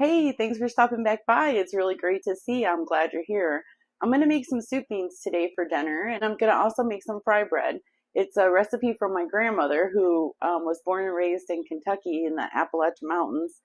Hey, thanks for stopping back by. It's really great to see you. I'm glad you're here. I'm going to make some soup beans today for dinner, and I'm going to also make some fry bread. It's a recipe from my grandmother who was born and raised in Kentucky in the Appalachian Mountains.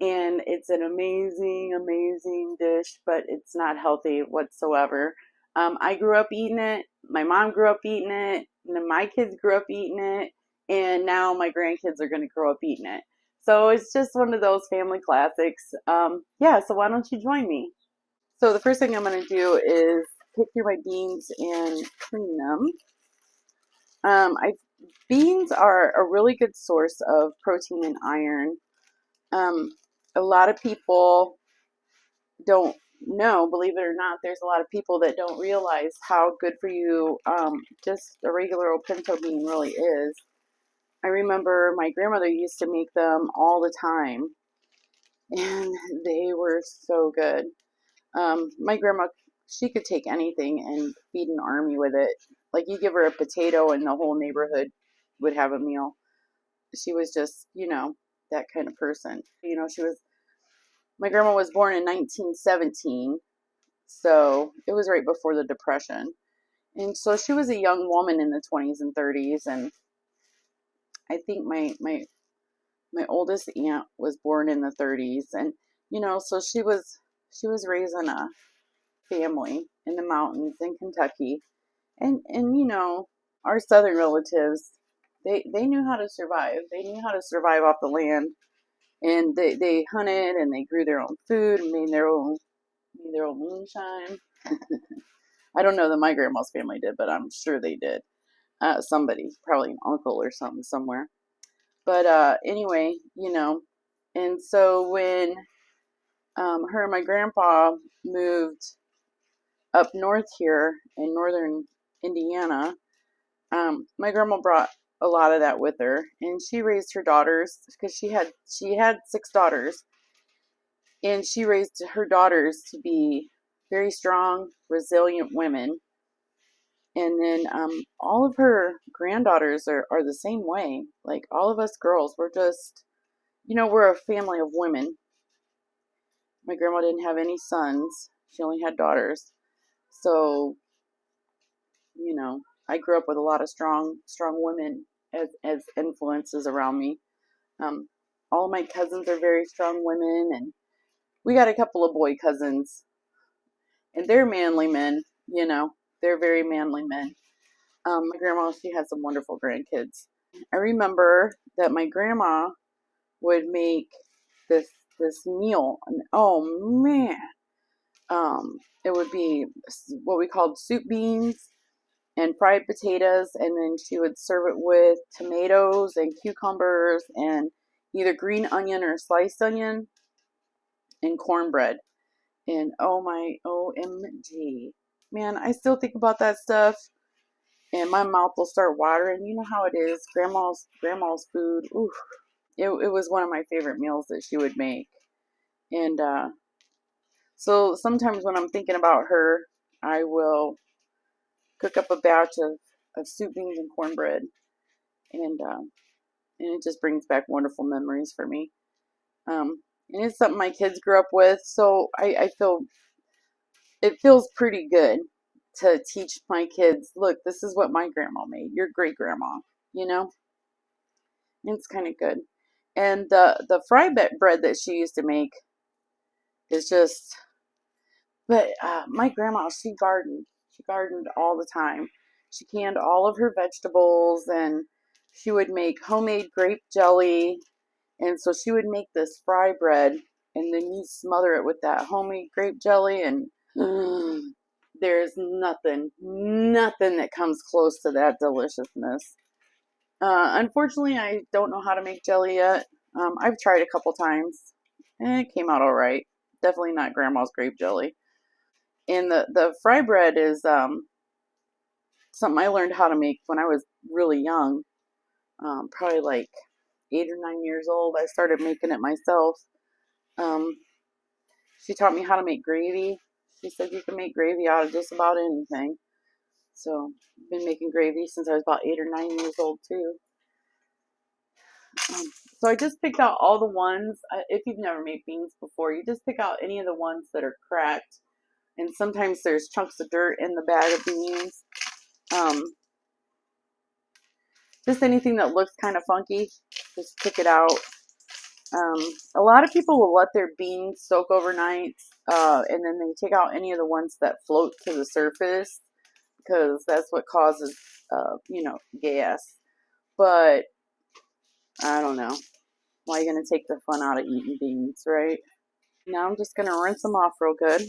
And it's an amazing, amazing dish, but it's not healthy whatsoever. I grew up eating it. My mom grew up eating it. And then my kids grew up eating it. And now my grandkids are going to grow up eating it. So it's just one of those family classics. Yeah, so why don't you join me? So the first thing I'm going to do is pick through my beans and clean them. I Beans are a really good source of protein and iron. Um, a lot of people don't know, believe it or not, there's a lot of people that don't realize how good for you just a regular old pinto bean really is. I remember my grandmother used to make them all the time, and they were so good. My grandma, she could take anything and feed an army with it. Like you give her a potato and the whole neighborhood would have a meal. She was just, that kind of person. My grandma was born in 1917, so it was right before the Depression. And so she was a young woman in the 20s and 30s. And I think my oldest aunt was born in the 30s. And, so she was raised in a family in the mountains in Kentucky. And our southern relatives, they knew how to survive. They knew how to survive off the land. And they hunted and they grew their own food and made their own moonshine. I don't know that my grandma's family did, but I'm sure they did. Somebody, probably an uncle or something somewhere. But anyway, and so when her and my grandpa moved up north here in northern Indiana, my grandma brought a lot of that with her, and she raised her daughters because she had six daughters, and she raised her daughters to be very strong, resilient women. And then all of her granddaughters are the same way. Like all of us girls, we're just, we're a family of women. My grandma didn't have any sons. She only had daughters. So, I grew up with a lot of strong women as influences around me. Um, all of my cousins are very strong women, and we got a couple of boy cousins, and they're manly men. They're very manly men. My grandma, she had some wonderful grandkids. I remember that my grandma would make this meal, and oh man, it would be what we called soup beans and fried potatoes, and then she would serve it with tomatoes and cucumbers and either green onion or sliced onion and cornbread. And oh my OMG, man, I still think about that stuff and my mouth will start watering. You know how it is, grandma's food. Ooh, it was one of my favorite meals that she would make. And so sometimes when I'm thinking about her, I will cook up a batch of soup, beans, and cornbread, and it just brings back wonderful memories for me. And it's something my kids grew up with, so I feel it feels pretty good to teach my kids. Look, this is what my grandma made. Your great grandma, you know. It's kind of good. And the fry bread that she used to make is just. But my grandma, she gardened. She gardened all the time. She canned all of her vegetables, and she would make homemade grape jelly. And so she would make this fry bread, and then you smother it with that homemade grape jelly, and there's nothing that comes close to that deliciousness. Unfortunately, I don't know how to make jelly yet. I've tried a couple times, and it came out all right. Definitely not grandma's grape jelly. And the fry bread is something I learned how to make when I was really young, probably like 8 or 9 years old. I started making it myself. Um, she taught me how to make gravy. She said you can make gravy out of just about anything. So I've been making gravy since I was about 8 or 9 years old too. Um, so I just picked out all the ones, if you've never made beans before, you just pick out any of the ones that are cracked. And sometimes there's chunks of dirt in the bag of beans. Just anything that looks kind of funky, just pick it out. A lot of people will let their beans soak overnight, and then they take out any of the ones that float to the surface, because that's what causes, gas. But I don't know. Why are you going to take the fun out of eating beans, right? Now I'm just going to rinse them off real good.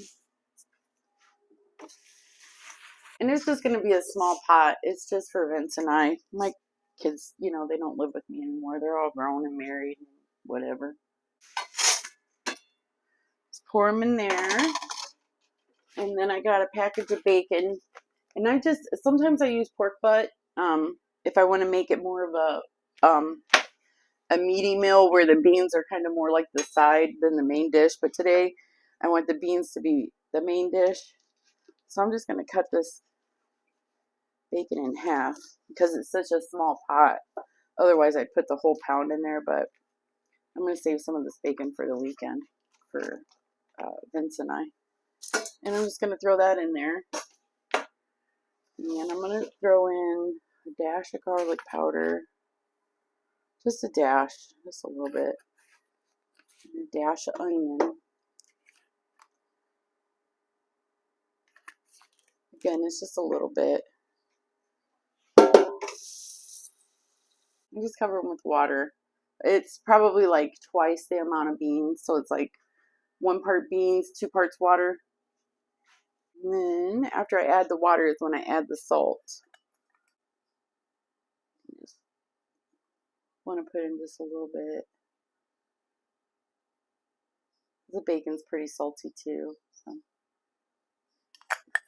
And it's just going to be a small pot. It's just for Vince and I. My kids, they don't live with me anymore. They're all grown and married and whatever. Just pour them in there. And then I got a package of bacon. And sometimes I use pork butt if I want to make it more of a meaty meal where the beans are kind of more like the side than the main dish. But today I want the beans to be the main dish. So I'm just going to cut this bacon in half because it's such a small pot. Otherwise I'd put the whole pound in there, but I'm going to save some of this bacon for the weekend for Vince and I. And I'm just going to throw that in there. And I'm going to throw in a dash of garlic powder. Just a dash, just a little bit. And a dash of onion. Again, it's just a little bit. You just cover them with water. It's probably like twice the amount of beans, so it's like 1 part beans, 2 parts water. And then after I add the water is when I add the salt. Just want to put in just a little bit. The bacon's pretty salty too, so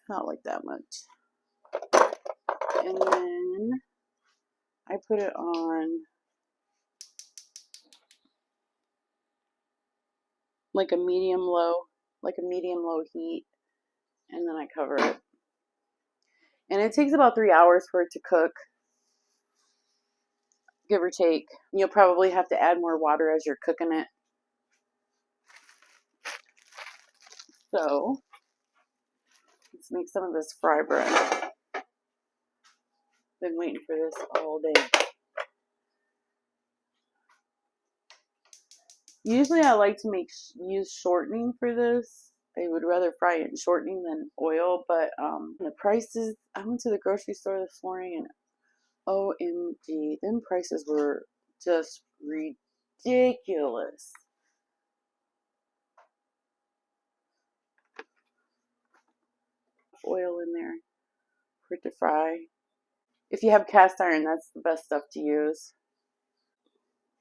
not like that much. And then I put it on like a medium low heat, and then I cover it. And it takes about 3 hours for it to cook, give or take. You'll probably have to add more water as you're cooking it. So let's make some of this fry bread. Been waiting for this all day. Usually I like to use shortening for this. I would rather fry it in shortening than oil, but the prices, I went to the grocery store this morning and OMG, them prices were just ridiculous. Oil in there for it to fry. If you have cast iron, that's the best stuff to use.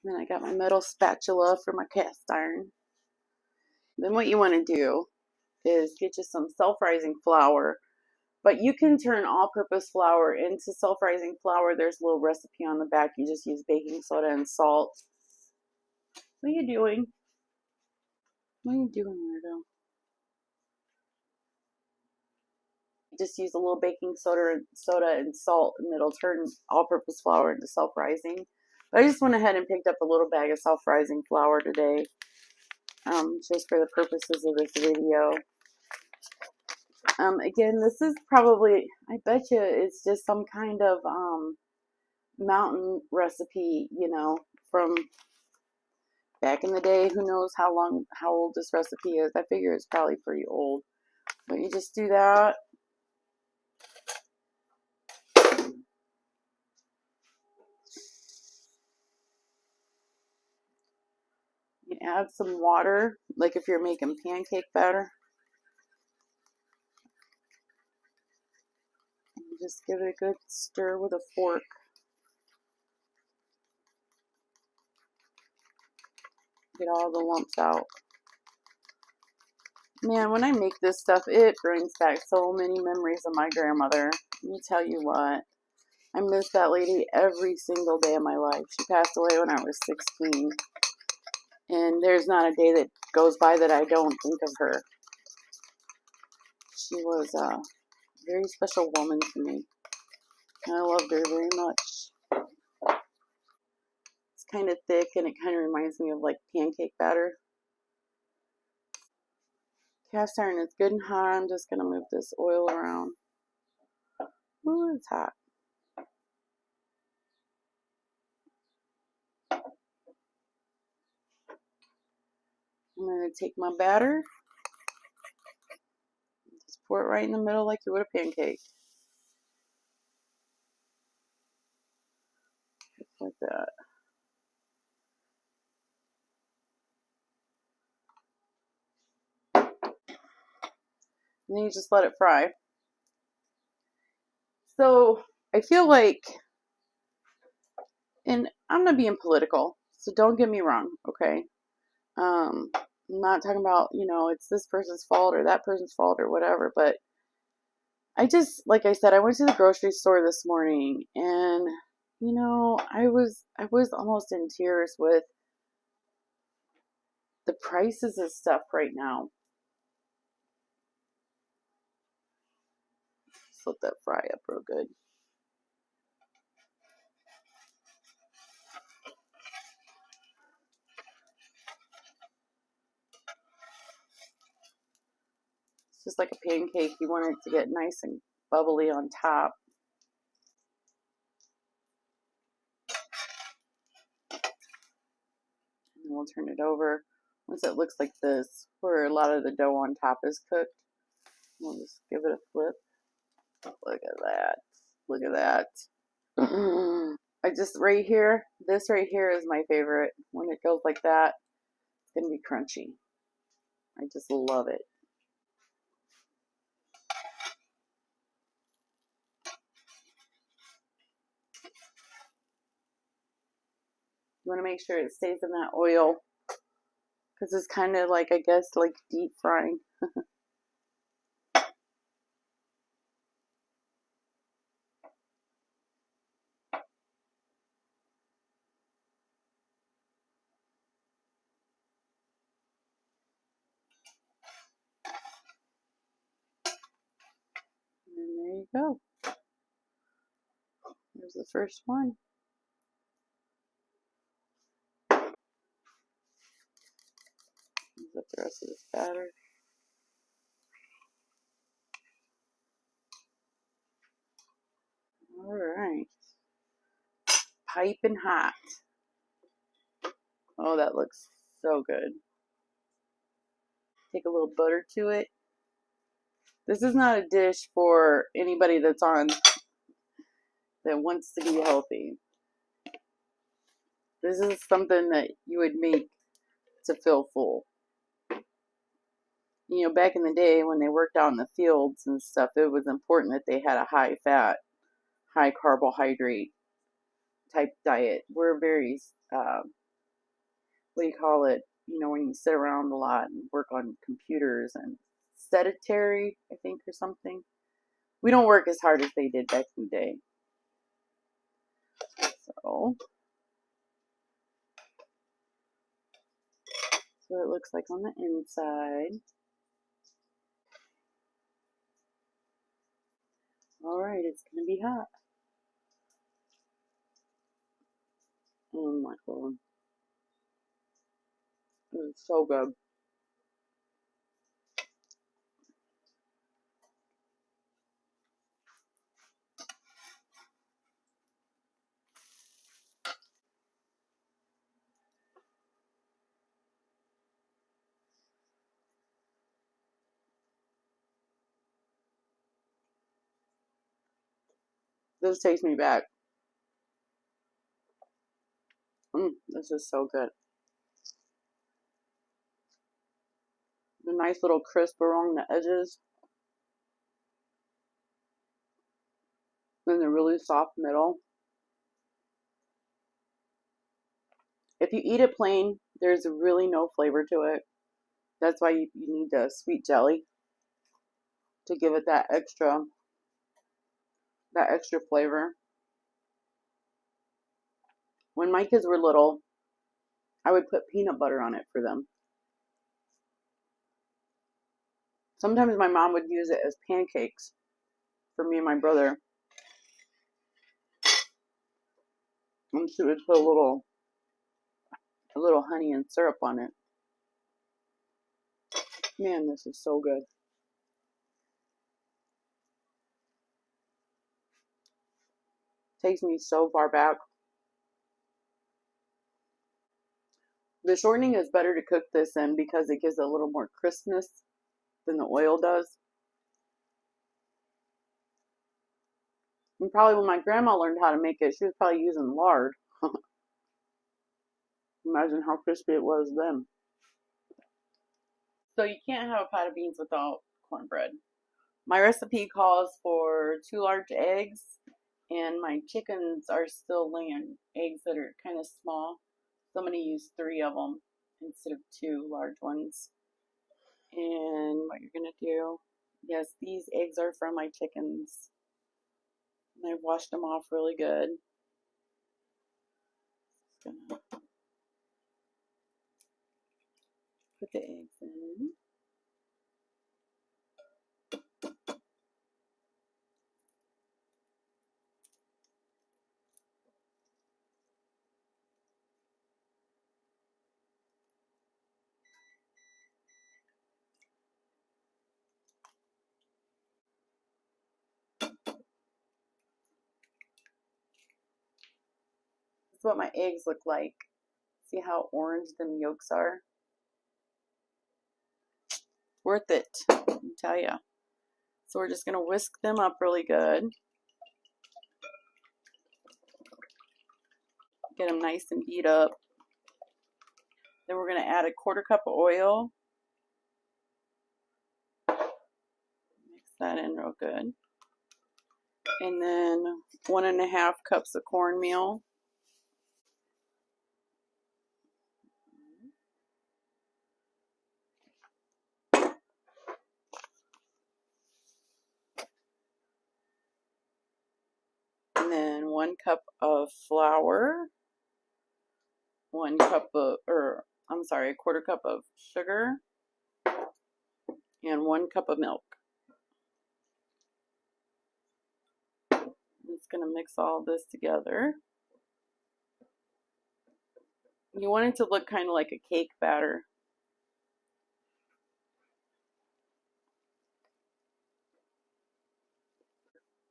And then I got my metal spatula for my cast iron. Then what you want to do is get you some self-rising flour. But you can turn all-purpose flour into self-rising flour. There's a little recipe on the back. You just use baking soda and salt. What are you doing? What are you doing, weirdo? Just use a little baking soda and salt, and it'll turn all-purpose flour into self-rising. But I just went ahead and picked up a little bag of self-rising flour today, just for the purposes of this video. Again, this is probably, I bet you it's just some kind of mountain recipe, from back in the day. Who knows how old this recipe is. I figure it's probably pretty old. But you just do that. You add some water, like if you're making pancake batter. And just give it a good stir with a fork. Get all the lumps out. Man, when I make this stuff, it brings back so many memories of my grandmother. Let me tell you what. I miss that lady every single day of my life. She passed away when I was 16. And there's not a day that goes by that I don't think of her. She was a very special woman to me. And I loved her very much. Let's kind of thick and it kind of reminds me of like pancake batter. Cast iron is good and hot. I'm just going to move this oil around. Ooh, it's hot. I'm going to take my batter, just pour it right in the middle like you would a pancake. Just like that. And then you just let it fry. So I feel like, and I'm not being political, so don't get me wrong, okay? I'm not talking about, it's this person's fault or that person's fault or whatever, but I just, like I said, I went to the grocery store this morning and, I was almost in tears with the prices of stuff right now. Let's let that fry up real good. It's just like a pancake. You want it to get nice and bubbly on top. And we'll turn it over. Once it looks like this, where a lot of the dough on top is cooked, we'll just give it a flip. Look at that. Look at that. I just, right here, this right here is my favorite. When it goes like that, it's going to be crunchy. I just love it. You want to make sure it stays in that oil because it's kind of like, I guess, like deep frying. And there you go. There's the first one. Use up the rest of this batter. All right. Piping hot. Oh, that looks so good. Take a little butter to it. This is not a dish for anybody that wants to be healthy. This is something that you would make to feel full. Back in the day when they worked out in the fields and stuff, it was important that they had a high fat, high carbohydrate type diet. We're very, what do you call it? When you sit around a lot and work on computers and sedentary, I think, or something. We don't work as hard as they did back in the day. So it looks like on the inside. All right, it's going to be hot. Oh my God. It's so good. This takes me back. This is so good. The nice little crisp along the edges. And the really soft middle. If you eat it plain, there's really no flavor to it. That's why you need the sweet jelly to give it that extra flavor. When my kids were little, I would put peanut butter on it for them. Sometimes my mom would use it as pancakes for me and my brother. And she would put a little a little honey and syrup on it. Man, this is so good. Takes me so far back. The shortening is better to cook this in because it gives a little more crispness than the oil does. And probably when my grandma learned how to make it, she was probably using lard. Imagine how crispy it was then. So you can't have a pot of beans without cornbread. My recipe calls for 2 large eggs, and my chickens are still laying eggs that are kind of small. So I'm going to use 3 of them instead of 2 large ones. And what you're going to do, yes, these eggs are from my chickens. And I've washed them off really good. Just gonna put the eggs in. This is what my eggs look like. See how orange them yolks are? Worth it, I tell ya. So we're just going to whisk them up really good. Get them nice and beat up. Then we're going to add a 1/4 cup of oil. Mix that in real good. And then 1½ cups of cornmeal. And then 1 cup of flour. 1 cup of, or I'm sorry, a 1/4 cup of sugar. And 1 cup of milk. I'm just going to mix all this together. You want it to look kind of like a cake batter.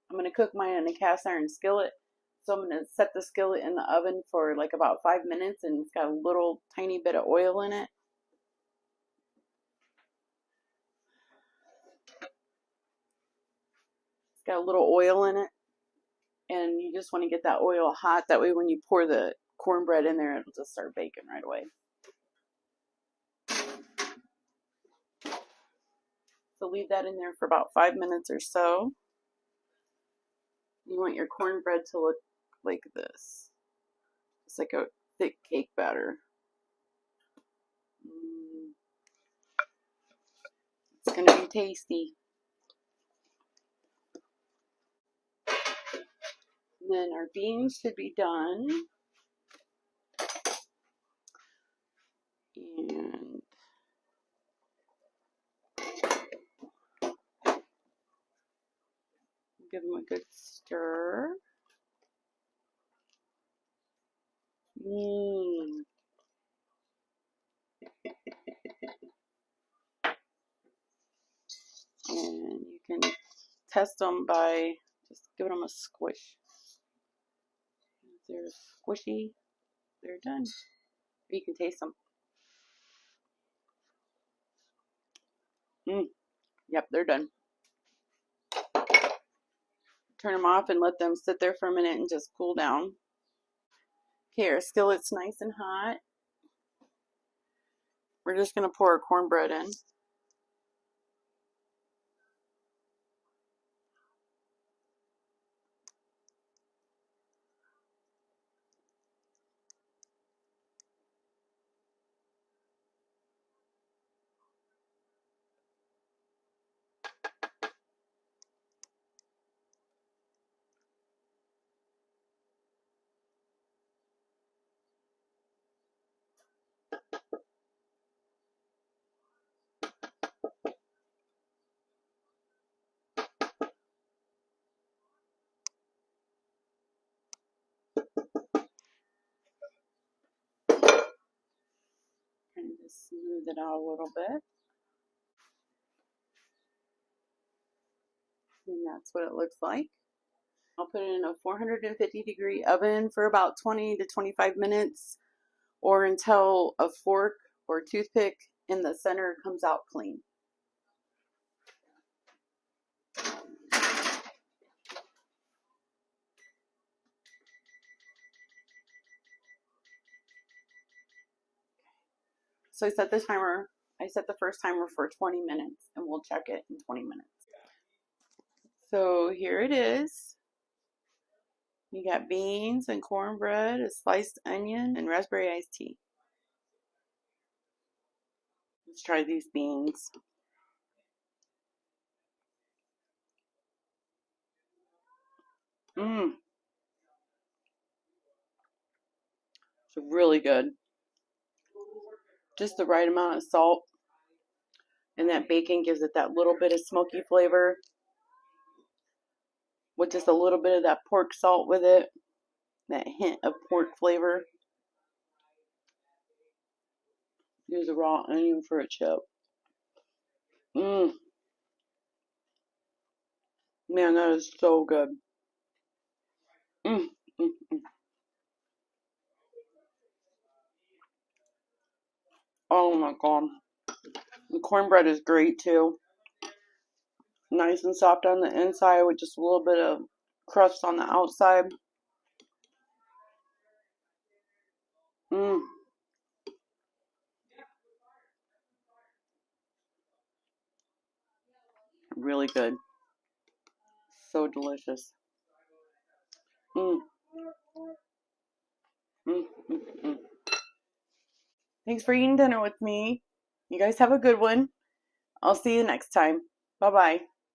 I'm going to cook mine in a cast iron skillet. So I'm going to set the skillet in the oven for like about 5 minutes, and it's got a little tiny bit of oil in it. It's got a little oil in it, and you just want to get that oil hot. That way when you pour the cornbread in there, it'll just start baking right away. So leave that in there for about 5 minutes or so. You want your cornbread to look like this. It's like a thick cake batter. It's going to be tasty. And then our beans should be done. And give them a good stir. And you can test them by just giving them a squish. If they're squishy, they're done. You can taste them. Yep, they're done. Turn them off and let them sit there for a minute and just cool down. Okay, our skillet's nice and hot. We're just going to pour our cornbread in. Smooth it out a little bit. And that's what it looks like. I'll put it in a 450-degree oven for about 20 to 25 minutes, or until a fork or toothpick in the center comes out clean. So I set the first timer for 20 minutes, and we'll check it in 20 minutes. So here it is. You got beans and cornbread, a sliced onion, and raspberry iced tea. Let's try these beans. It's really good. Just the right amount of salt, and that bacon gives it that little bit of smoky flavor with just a little bit of that pork salt with it, that hint of pork flavor. Use a raw onion for a chip. Man, that is so good. Oh my god. The cornbread is great too. Nice and soft on the inside with just a little bit of crust on the outside. Really good. So delicious. Thanks for eating dinner with me. You guys have a good one. I'll see you next time. Bye-bye.